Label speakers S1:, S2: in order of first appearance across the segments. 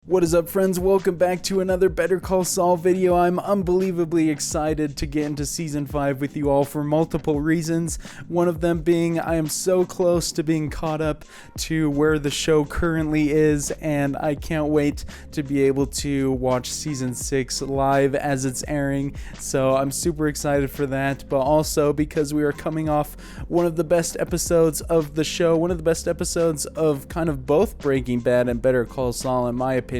S1: What is up, friends? Welcome back to another Better Call Saul video. I'm unbelievably excited to get into Season 5 with you all for multiple reasons. One of them being I am so close to being caught up to where the show currently is, and I can't wait to be able to watch Season 6 live as it's airing. So I'm super excited for that, but also because we are coming off one of the best episodes of the show, one of the best episodes of kind of both Breaking Bad and Better Call Saul, in my opinion.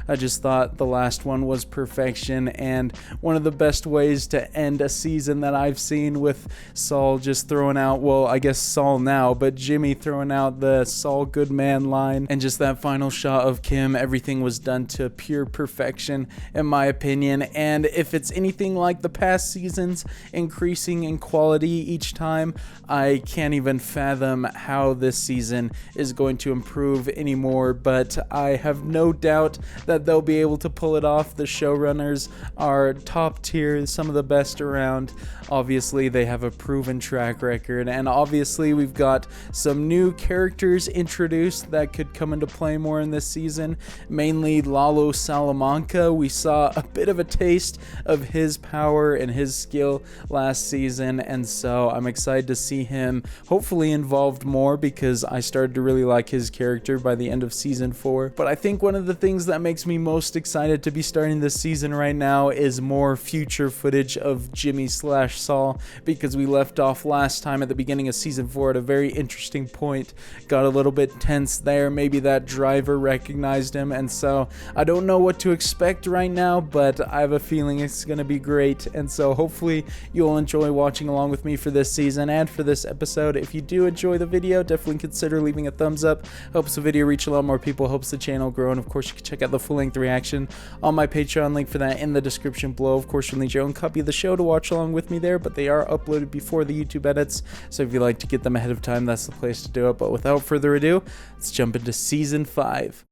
S1: I just thought the last one was perfection and one of the best ways to end a season that I've seen, with Saul just throwing out, well, I guess Saul now, but Jimmy throwing out the Saul Goodman line, and just that final shot of Kim. Everything was done to pure perfection, in my opinion. And if it's anything like the past seasons, increasing in quality each time, I can't even fathom how this season is going to improve anymore, but I have no doubt that they'll be able to pull it off. The showrunners are top tier, some of the best around. Obviously, they have a proven track record, and obviously we've got some new characters introduced that could come into play more in this season, mainly Lalo Salamanca. We saw a bit of a taste of his power and his skill last season, and so I'm excited to see him hopefully involved more, because I started to really like his character by the end of season 4. But I think one of the things that makes me most excited to be starting this season right now is more future footage of Jimmy / Saul, because we left off last time at the beginning of season 4 at a very interesting point. Got a little bit tense there. Maybe that driver recognized him, and so I don't know what to expect right now, but I have a feeling it's going to be great, and so hopefully you'll enjoy watching along with me for this season and for this episode. If you do enjoy the video, definitely consider leaving a thumbs up. Helps the video reach a lot more people, helps the channel grow, and of course you can check out the full-length reaction on my Patreon, link for that in the description below. Of course, you'll need your own copy of the show to watch along with me there, but they are uploaded before the YouTube edits, so if you like to get them ahead of time, that's the place to do it. But without further ado, let's jump into Season 5.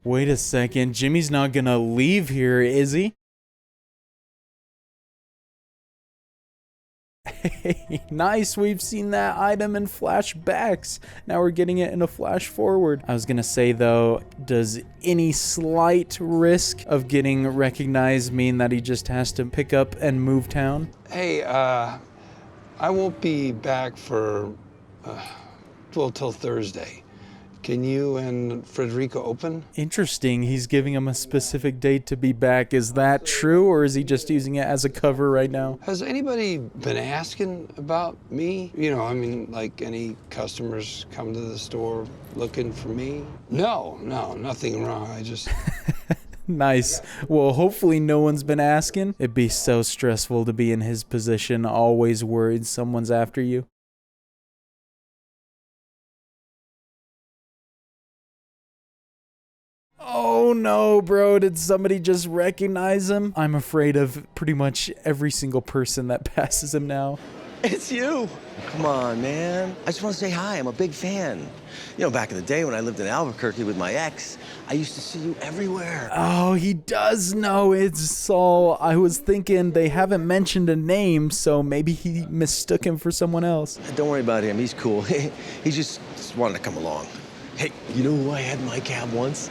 S1: Wait a second, Jimmy's not gonna leave here, is he? Hey, nice, we've seen that item in flashbacks. Now we're getting it in a flash forward. I was gonna say though, does any slight risk of getting recognized mean that he just has to pick up and move town?
S2: Hey, I won't be back for, well, till Thursday. Can you and Frederica open?
S1: Interesting, he's giving him a specific date to be back. Is that true, or is he just using it as a cover right now?
S2: Has anybody been asking about me? You know, I mean, like any customers come to the store looking for me? No, nothing wrong. I just...
S1: Nice. Well, hopefully no one's been asking. It'd be so stressful to be in his position, always worried someone's after you. Oh no, bro, did somebody just recognize him? I'm afraid of pretty much every single person that passes him now.
S3: It's you. Come on, man. I just want to say hi. I'm a big fan. You know, back in the day when I lived in Albuquerque with my ex, I used to see you everywhere.
S1: Oh, he does know it's Saul. I was thinking they haven't mentioned a name, so maybe he mistook him for someone else.
S3: Don't worry about him. He's cool. He just wanted to come along. Hey, you know who I had in my cab once?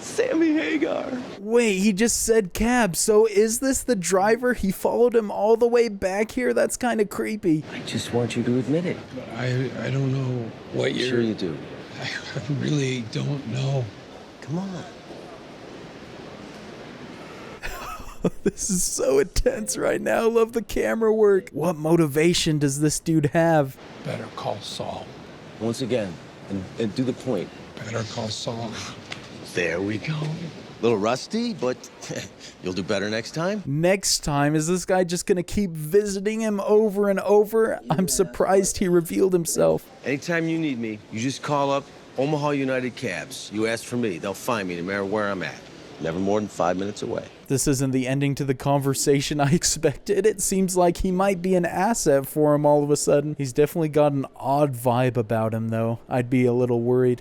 S3: Sammy Hagar.
S1: Wait, he just said cab, so is this the driver? He followed him all the way back here? That's kind of creepy.
S3: I just want you to admit it.
S2: I don't know what you're...
S3: Sure you do.
S2: I really don't know.
S3: Come on.
S1: This is so intense right now. Love the camera work. What motivation does this dude have?
S2: Better Call Saul.
S3: Once again, and do the point.
S2: Better Call Saul.
S3: There we go. A little rusty, but you'll do better next time.
S1: Next time? Is this guy just gonna keep visiting him over and over? I'm surprised he revealed himself.
S3: Anytime you need me, you just call up Omaha United Cabs. You ask for me. They'll find me no matter where I'm at. Never more than 5 minutes away.
S1: This isn't the ending to the conversation I expected. It seems like he might be an asset for him all of a sudden. He's definitely got an odd vibe about him, though. I'd be a little worried.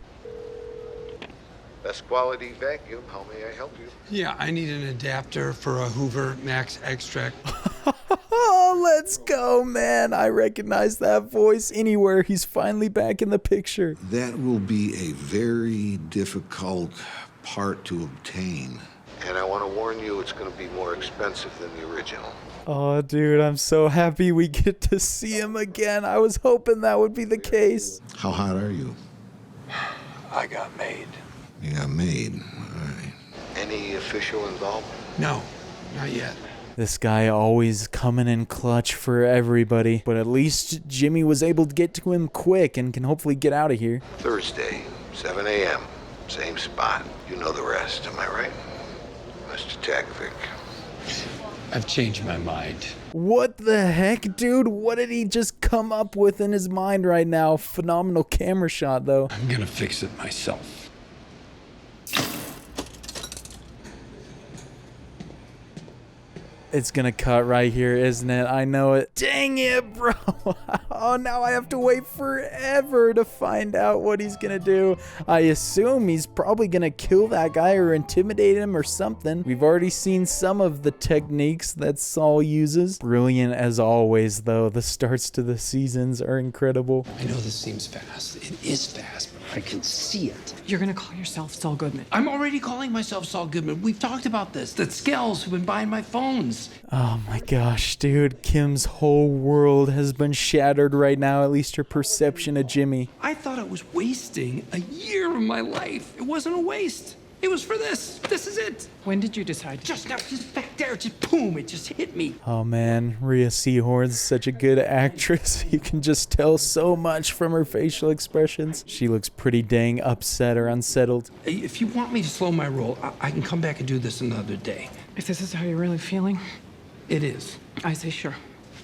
S4: Best quality vacuum. How may I help you?
S2: Yeah, I need an adapter for a Hoover Max Extract.
S1: Oh, let's go, man. I recognize that voice anywhere. He's finally back in the picture.
S5: That will be a very difficult part to obtain.
S4: And I want to warn you, it's going to be more expensive than the original.
S1: Oh, dude, I'm so happy we get to see him again. I was hoping that would be the case.
S5: How hot are you?
S2: I got made.
S5: You got made. All right.
S4: Any official involvement?
S2: No, not yet.
S1: This guy always coming in clutch for everybody. But at least Jimmy was able to get to him quick and can hopefully get out of here.
S4: Thursday, 7 a.m. Same spot. You know the rest, am I right? Mr. Tagovic.
S2: I've changed my mind.
S1: What the heck, dude? What did he just come up with in his mind right now? Phenomenal camera shot, though.
S2: I'm gonna fix it myself.
S1: It's gonna cut right here, isn't it? I know it. Dang it, bro. Oh, now I have to wait forever to find out what he's gonna do. I assume he's probably gonna kill that guy or intimidate him or something. We've already seen some of the techniques that Saul uses. Brilliant as always, though. The starts to the seasons are incredible.
S2: I know this seems fast. It is fast, but I can see it.
S6: You're gonna call yourself Saul Goodman.
S2: I'm already calling myself Saul Goodman. We've talked about this. The Skells who've been buying my phones.
S1: Oh my gosh, dude. Kim's whole world has been shattered right now, at least her perception of Jimmy.
S2: I thought I was wasting a year of my life. It wasn't a waste. It was for this. This is it.
S6: When did you decide?
S2: Just now, just back there, just boom, it just hit me.
S1: Oh man, Rhea Seehorn's such a good actress. You can just tell so much from her facial expressions. She looks pretty dang upset or unsettled.
S2: Hey, if you want me to slow my roll, I can come back and do this another day.
S6: If this is how you're really feeling,
S2: It is.
S6: I say sure.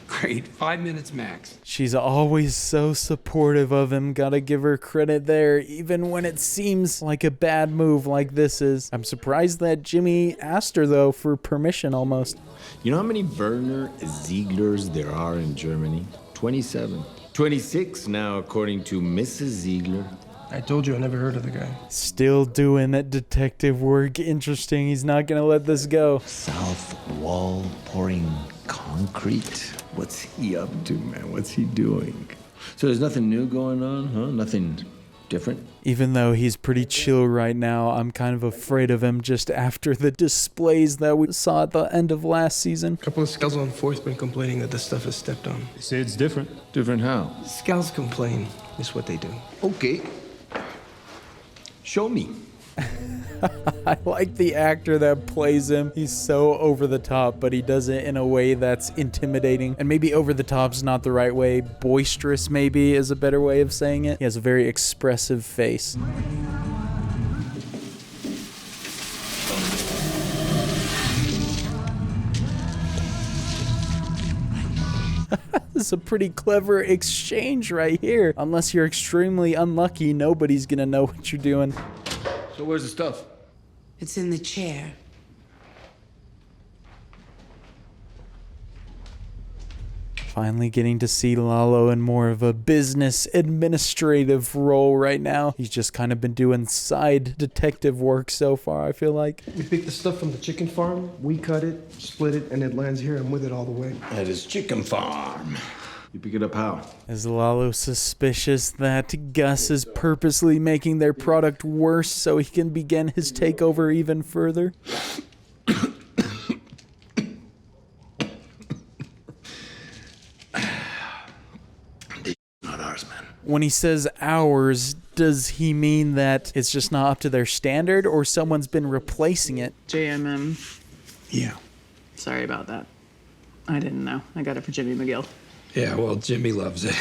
S2: Great. 5 minutes max.
S1: She's always so supportive of him. Gotta give her credit there, even when it seems like a bad move like this is. I'm surprised that Jimmy asked her, though, for permission almost.
S7: You know how many Werner Zieglers there are in Germany? 27. 26 now, according to Mrs. Ziegler.
S8: I told you I never heard of the guy.
S1: Still doing that detective work. Interesting. He's not gonna let this go.
S7: South wall pouring concrete? What's he up to, man? What's he doing? So there's nothing new going on, huh? Nothing different?
S1: Even though he's pretty chill right now, I'm kind of afraid of him just after the displays that we saw at the end of last season.
S8: A couple of scouts on 4th been complaining that this stuff is stepped on.
S7: They say it's different. Different how?
S8: Scouts complain. It's what they do.
S7: Okay. Show me.
S1: I like the actor that plays him. He's so over the top, but he does it in a way that's intimidating. And maybe over the top's not the right way. Boisterous, maybe, is a better way of saying it. He has a very expressive face. This is a pretty clever exchange right here. Unless you're extremely unlucky, nobody's gonna know what you're doing.
S7: So where's the stuff?
S9: It's in the chair.
S1: Finally getting to see Lalo in more of a business administrative role right now. He's just kind of been doing side detective work so far, I feel like.
S8: We pick the stuff from the chicken farm, we cut it, split it, and it lands here. I'm with it all the way.
S7: At his chicken farm. You pick it up how?
S1: Is Lalo suspicious that Gus is purposely making their product worse so he can begin his takeover even further?
S7: Not ours, man.
S1: When he says ours, does he mean that it's just not up to their standard or someone's been replacing it?
S6: JMM.
S2: Yeah.
S6: Sorry about that. I didn't know. I got it for Jimmy McGill.
S2: Yeah, well, Jimmy loves it.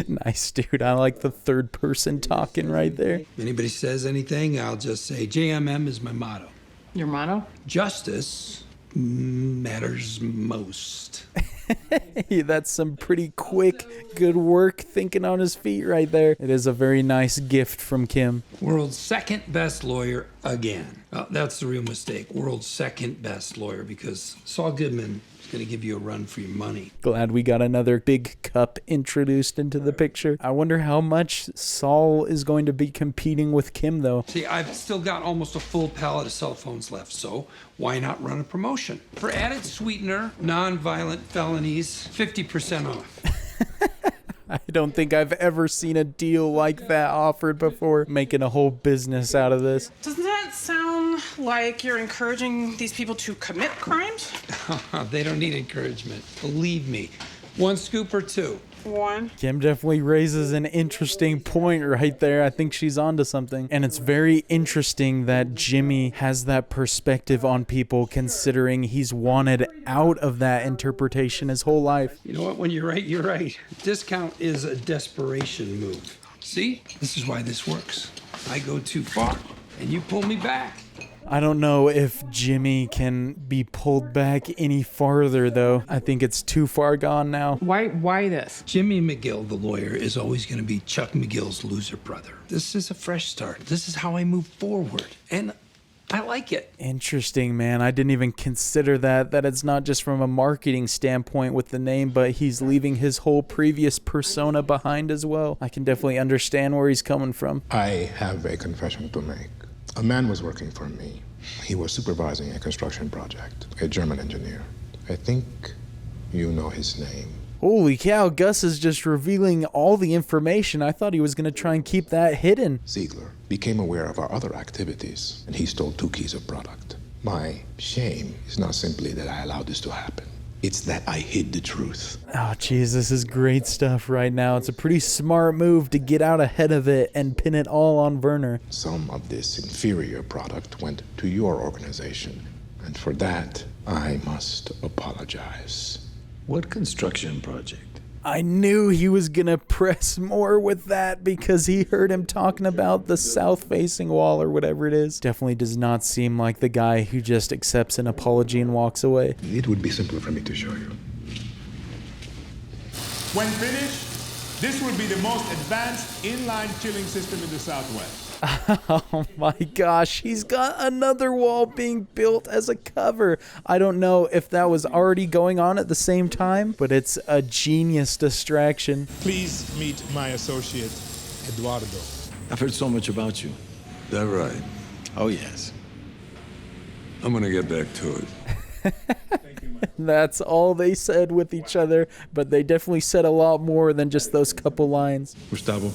S1: Nice, dude. I like the third person talking right there.
S2: If anybody says anything, I'll just say JMM is my motto.
S6: Your motto?
S2: Justice matters most.
S1: That's some pretty quick, good work thinking on his feet right there. It is a very nice gift from Kim.
S2: World's second best lawyer again. That's the real mistake. World's second best lawyer, because Saul Goodman It's going to give you a run for your money.
S1: Glad we got another big cup introduced into the picture. I wonder how much Saul is going to be competing with Kim, though.
S2: See, I've still got almost a full pallet of cell phones left, so why not run a promotion? For added sweetener, non-violent felonies, 50% off.
S1: I don't think I've ever seen a deal like that offered before, making a whole business out of this.
S6: Doesn't that sound like you're encouraging these people to commit crimes?
S2: They don't need encouragement. Believe me. One scoop or two.
S6: One.
S1: Kim definitely raises an interesting point right there. I think she's onto something. And it's very interesting that Jimmy has that perspective on people, considering he's wanted out of that interpretation his whole life.
S2: You know what? When you're right, you're right. Discount is a desperation move. See? This is why this works. I go too far, and you pull me back.
S1: I don't know if Jimmy can be pulled back any farther, though. I think it's too far gone now.
S6: Why this?
S2: Jimmy McGill, the lawyer, is always going to be Chuck McGill's loser brother. This is a fresh start. This is how I move forward. And I like it.
S1: Interesting, man. I didn't even consider that it's not just from a marketing standpoint with the name, but he's leaving his whole previous persona behind as well. I can definitely understand where he's coming from.
S10: I have a confession to make. A man was working for me. He was supervising a construction project, a German engineer. I think you know his name.
S1: Holy cow, Gus is just revealing all the information. I thought he was going to try and keep that hidden.
S10: Ziegler became aware of our other activities, and he stole 2 keys of product. My shame is not simply that I allowed this to happen. It's that I hid the truth.
S1: Oh, jeez, this is great stuff right now. It's a pretty smart move to get out ahead of it and pin it all on Werner.
S10: Some of this inferior product went to your organization, and for that, I must apologize.
S7: What construction project?
S1: I knew he was going to press more with that because he heard him talking about the south-facing wall or whatever it is. Definitely does not seem like the guy who just accepts an apology and walks away.
S10: It would be simpler for me to show you.
S11: When finished, this will be the most advanced inline chilling system in the Southwest.
S1: Oh my gosh, he's got another wall being built as a cover. I don't know if that was already going on at the same time, but it's a genius distraction.
S11: Please meet my associate, Eduardo.
S7: I've heard so much about you.
S12: That right?
S7: Oh, yes.
S12: I'm gonna get back to it.
S1: That's all they said with each other, but they definitely said a lot more than just those couple lines.
S13: Gustavo,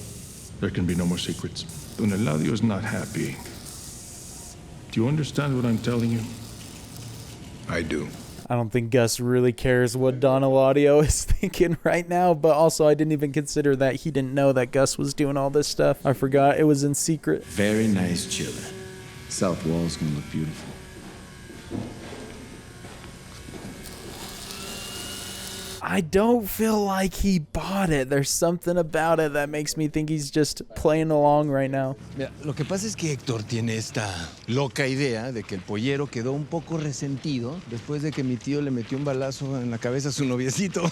S13: there can be no more secrets. Don Eladio is not happy. Do you understand what I'm telling you?
S10: I do.
S1: I don't think Gus really cares what Don Eladio is thinking right now, but also I didn't even consider that he didn't know that Gus was doing all this stuff. I forgot it was in secret.
S7: Very nice chiller. South wall's gonna look beautiful.
S1: I don't feel like he bought it. There's something about it that makes me think he's just playing along right now.
S3: Mira, lo que pasa es que Héctor tiene esta loca idea de que el pollero quedó un poco resentido después de que mi tío le metió un balazo en la cabeza a su noviecito.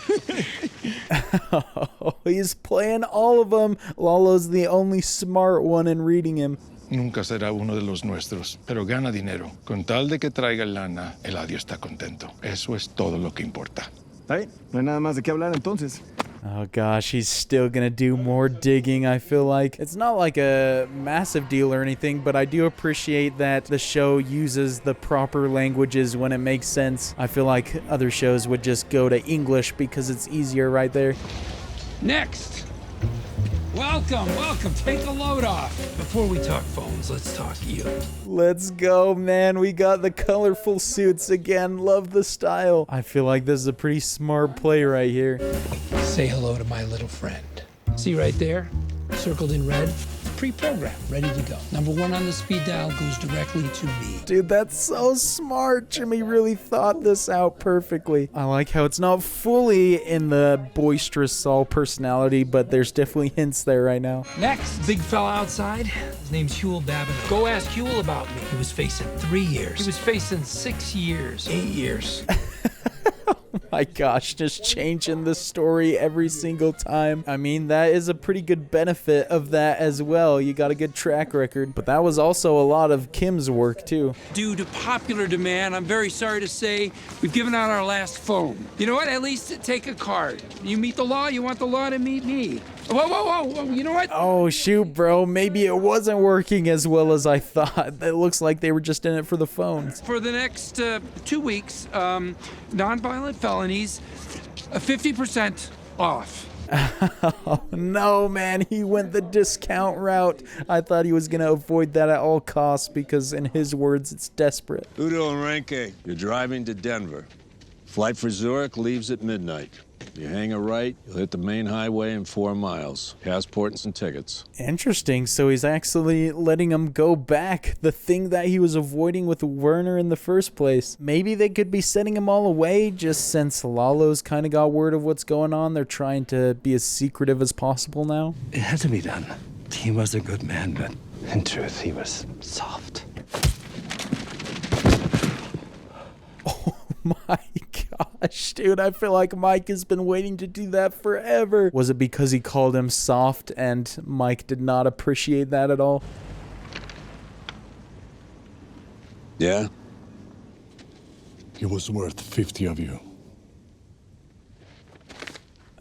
S1: He's playing all of them. Lalo's the only smart one in reading him.
S13: Nunca será uno de los nuestros, pero gana dinero. Con tal de que traiga lana, Eladio está contento. Eso es todo lo que importa.
S8: Está bien, no hay nada más de qué hablar entonces.
S1: Oh gosh, he's still gonna do more digging, I feel like. It's not like a massive deal or anything, but I do appreciate that the show uses the proper languages when it makes sense. I feel like other shows would just go to English because it's easier right there.
S2: Next. Welcome. Take the load off. Before we talk phones, let's talk you.
S1: Let's go, man. We got the colorful suits again. Love the style. I feel like this is a pretty smart play right here.
S2: Say hello to my little friend. See right there? Circled in red? Pre-programmed, ready to go. Number 1 on the speed dial goes directly to me.
S1: Dude, that's so smart. Jimmy really thought this out perfectly. I like how it's not fully in the boisterous Saul personality, but there's definitely hints there right now.
S2: Next, big fella outside. His name's Huel Babineau. Go ask Huel about me. He was facing 3 years. He was facing 6 years. 8 years.
S1: My gosh, just changing the story every single time. I mean, that is a pretty good benefit of that as well. You got a good track record. But that was also a lot of Kim's work, too.
S14: Due to popular demand, I'm very sorry to say we've given out our last phone. You know what? At least take a card. You meet the law, you want the law to meet me. Whoa, whoa, whoa, whoa, you know what?
S1: Oh, shoot, bro. Maybe it wasn't working as well as I thought. It looks like they were just in it for the phones.
S14: For the next 2 weeks, nonviolent felonies, 50% off.
S1: Oh, no, man. He went the discount route. I thought he was going to avoid that at all costs because, in his words, it's desperate.
S15: Udo and Renke, you're driving to Denver. Flight for Zurich leaves at midnight. You hang a right, you'll hit the main highway in 4 miles. Passport and some tickets.
S1: Interesting. So he's actually letting him go back. The thing that he was avoiding with Werner in the first place. Maybe they could be sending him all away just since Lalo's kind of got word of what's going on. They're trying to be as secretive as possible now.
S16: It had to be done. He was a good man, but in truth, he was soft.
S1: Oh my gosh, dude, I feel like Mike has been waiting to do that forever. Was it because he called him soft and Mike did not appreciate that at all?
S12: Yeah?
S13: He was worth 50 of you.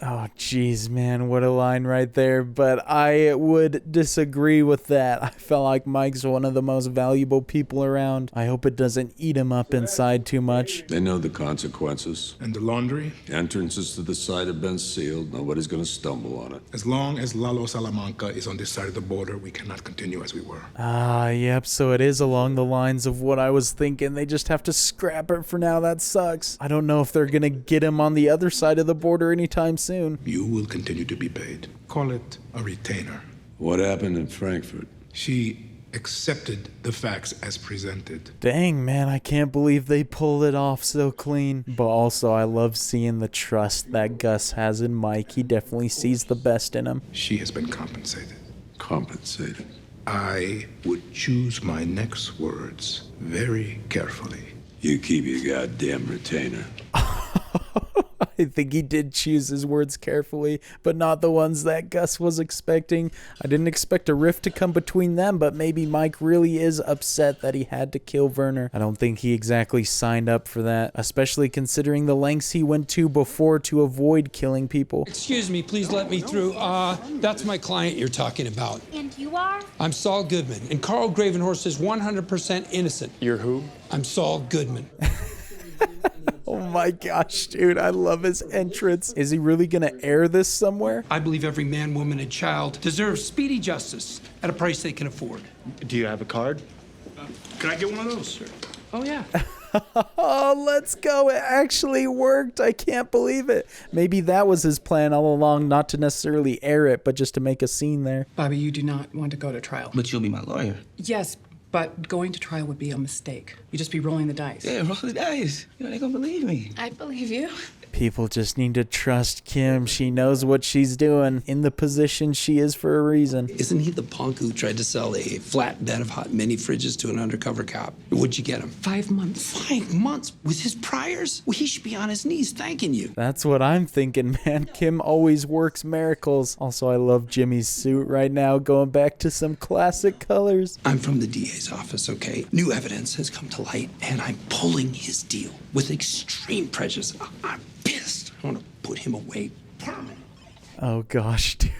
S1: Oh, jeez, man, what a line right there. But I would disagree with that. I felt like Mike's one of the most valuable people around. I hope it doesn't eat him up inside too much.
S12: They know the consequences.
S10: And the laundry?
S12: Entrances to the site have been sealed. Nobody's going to stumble on it.
S10: As long as Lalo Salamanca is on this side of the border, we cannot continue as we were.
S1: Ah, yep, so it is along the lines of what I was thinking. They just have to scrap it for now. That sucks. I don't know if they're going to get him on the other side of the border anytime soon.
S10: You will continue to be paid. Call it a retainer.
S12: What happened in Frankfurt?
S10: She accepted the facts as presented.
S1: Dang, man, I can't believe they pulled it off so clean. But also, I love seeing the trust that Gus has in Mike. He definitely sees the best in him.
S10: She has been compensated.
S12: Compensated?
S10: I would choose my next words very carefully.
S12: You keep your goddamn retainer.
S1: I think he did choose his words carefully, but not the ones that Gus was expecting. I didn't expect a rift to come between them, but maybe Mike really is upset that he had to kill Werner. I don't think he exactly signed up for that, especially considering the lengths he went to before to avoid killing people.
S14: Excuse me, please let me through. That's my client you're talking about.
S17: And you are?
S14: I'm Saul Goodman, and Carl Gravenhorst is 100% innocent.
S8: You're who?
S14: I'm Saul Goodman.
S1: Oh my gosh, dude, I love his entrance. Is he really gonna air this somewhere?
S14: I believe every man, woman, and child deserves speedy justice at a price they can afford.
S8: Do you have a card?
S10: Can I get one of those, sir?
S14: Oh, yeah.
S1: Oh, let's go. It actually worked. I can't believe it. Maybe that was his plan all along, not to necessarily air it, but just to make a scene there.
S6: Bobby, you do not want to go to trial.
S3: But you'll be my lawyer.
S6: Yes, but going to trial would be a mistake. You'd just be rolling the dice.
S3: Yeah, roll the dice. You know, they're gonna believe me.
S17: I believe you.
S1: People just need to trust Kim. She knows what she's doing. In the position she is for a reason.
S2: Isn't he the punk who tried to sell a flatbed of hot mini fridges to an undercover cop? What'd you get him?
S6: 5 months.
S2: 5 months? With his priors? Well, he should be on his knees thanking you.
S1: That's what I'm thinking, man. Kim always works miracles. Also, I love Jimmy's suit right now, going back to some classic colors.
S2: I'm from the DA's office, okay? New evidence has come to light, and I'm pulling his deal with extreme prejudice. I'm pissed. I want to put him away permanently.
S1: Oh gosh, dude.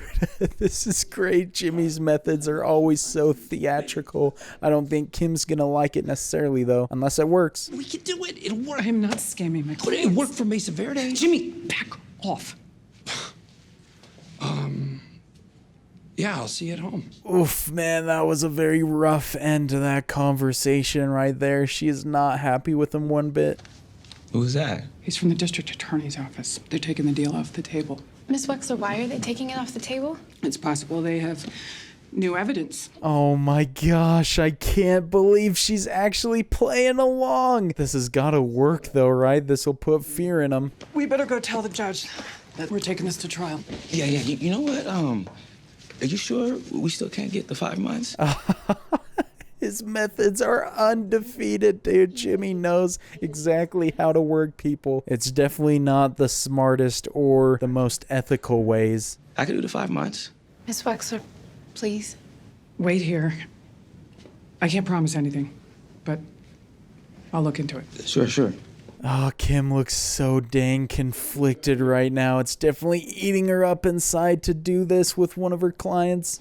S1: This is great. Jimmy's methods are always so theatrical. I don't think Kim's gonna like it necessarily, though, unless it works.
S2: We can do it. It'll work.
S6: I'm not scamming my
S2: Could it work for Mesa Verde?
S6: Jimmy, back off.
S2: Yeah, I'll see you at home.
S1: Oof, man, that was a very rough end to that conversation right there. She is not happy with him one bit.
S3: Who's that?
S6: He's from the district attorney's office. They're taking the deal off the table.
S17: Miss Wexler, why are they taking it off the table?
S6: It's possible they have new evidence.
S1: Oh my gosh, I can't believe she's actually playing along. This has got to work though, right? This will put fear in him.
S6: We better go tell the judge that we're taking this to trial.
S3: Yeah. You know what? Are you sure we still can't get the 5 months?
S1: His methods are undefeated, dude. Jimmy knows exactly how to work people. It's definitely not the smartest or the most ethical ways.
S3: I could do the 5 months.
S17: Miss Wexler, please.
S6: Wait here. I can't promise anything, but I'll look into it.
S3: Sure.
S1: Oh, Kim looks so dang conflicted right now. It's definitely eating her up inside to do this with one of her clients.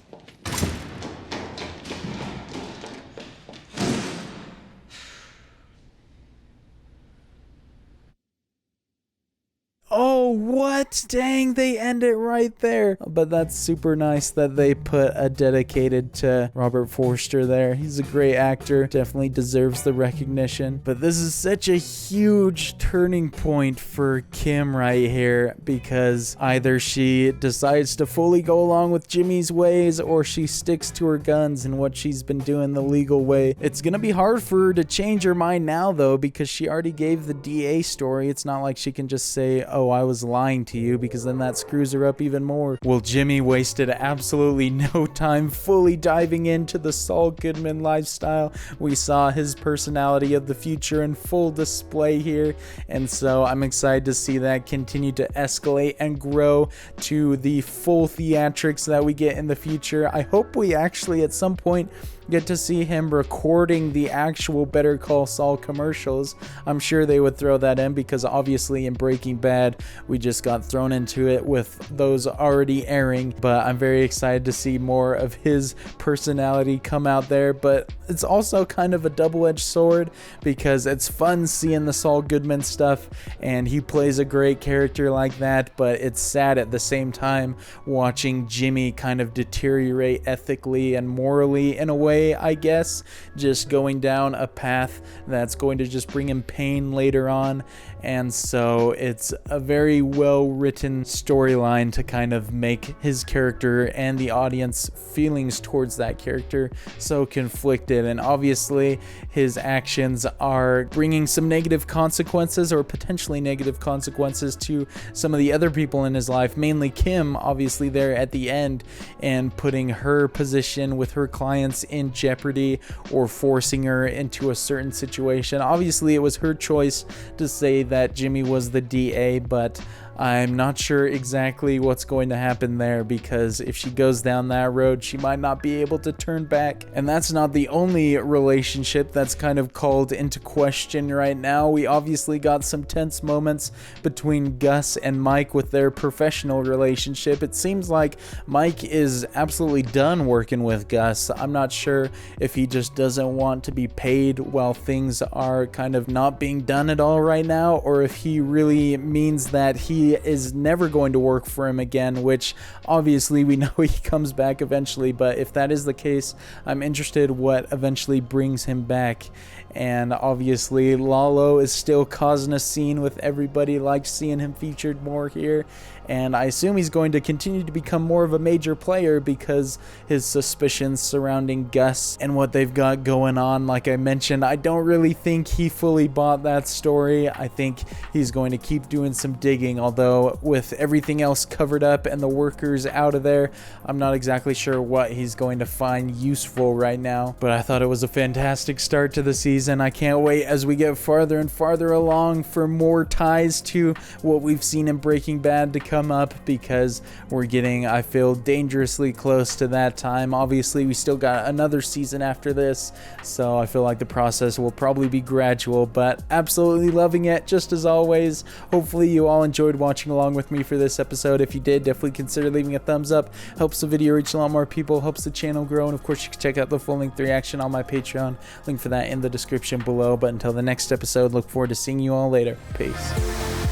S1: Oh, what? Dang, they end it right there. But that's super nice that they put a dedicated to Robert Forster there. He's a great actor, definitely deserves the recognition. But this is such a huge turning point for Kim right here, because either she decides to fully go along with Jimmy's ways or she sticks to her guns and what she's been doing the legal way. It's gonna be hard for her to change her mind now though, because she already gave the DA story. It's not like she can just say, oh, I was lying to you, because then that screws her up even more. Well, Jimmy wasted absolutely no time fully diving into the Saul Goodman lifestyle. We saw his personality of the future in full display here, and so I'm excited to see that continue to escalate and grow to the full theatrics that we get in the future. I hope we actually at some point get to see him recording the actual Better Call Saul commercials. I'm sure they would throw that in, because obviously in Breaking Bad we just got thrown into it with those already airing, but I'm very excited to see more of his personality come out there. But it's also kind of a double-edged sword, because it's fun seeing the Saul Goodman stuff and he plays a great character like that, but it's sad at the same time watching Jimmy kind of deteriorate ethically and morally in a way, I guess, just going down a path that's going to just bring him pain later on. And so it's a very well written storyline to kind of make his character and the audience feelings towards that character so conflicted. And obviously his actions are bringing some negative consequences, or potentially negative consequences, to some of the other people in his life, mainly Kim, obviously there at the end, and putting her position with her clients in jeopardy or forcing her into a certain situation. Obviously it was her choice to say that Jimmy was the DA, but I'm not sure exactly what's going to happen there, because if she goes down that road, she might not be able to turn back. And that's not the only relationship that's kind of called into question right now. We obviously got some tense moments between Gus and Mike with their professional relationship. It seems like Mike is absolutely done working with Gus. I'm not sure if he just doesn't want to be paid while things are kind of not being done at all right now, or if he really means that he is never going to work for him again, which obviously we know he comes back eventually. But if that is the case, I'm interested what eventually brings him back. And obviously Lalo is still causing a scene with everybody, likes seeing him featured more here, and I assume he's going to continue to become more of a major player because his suspicions surrounding Gus and what they've got going on. Like I mentioned, I don't really think he fully bought that story. I think he's going to keep doing some digging, although with everything else covered up and the workers out of there, I'm not exactly sure what he's going to find useful right now. But I thought it was a fantastic start to the season. I can't wait as we get farther and farther along for more ties to what we've seen in Breaking Bad to come up, because we're getting, I feel, dangerously close to that time. Obviously we still got another season after this, so I feel like the process will probably be gradual, but absolutely loving it just as always. Hopefully you all enjoyed watching along with me for this episode. If you did, definitely consider leaving a thumbs up. Helps the video reach a lot more people, helps the channel grow, and of course you can check out the full length reaction on my Patreon. Link for that in the description below. But until the next episode, look forward to seeing you all later. Peace.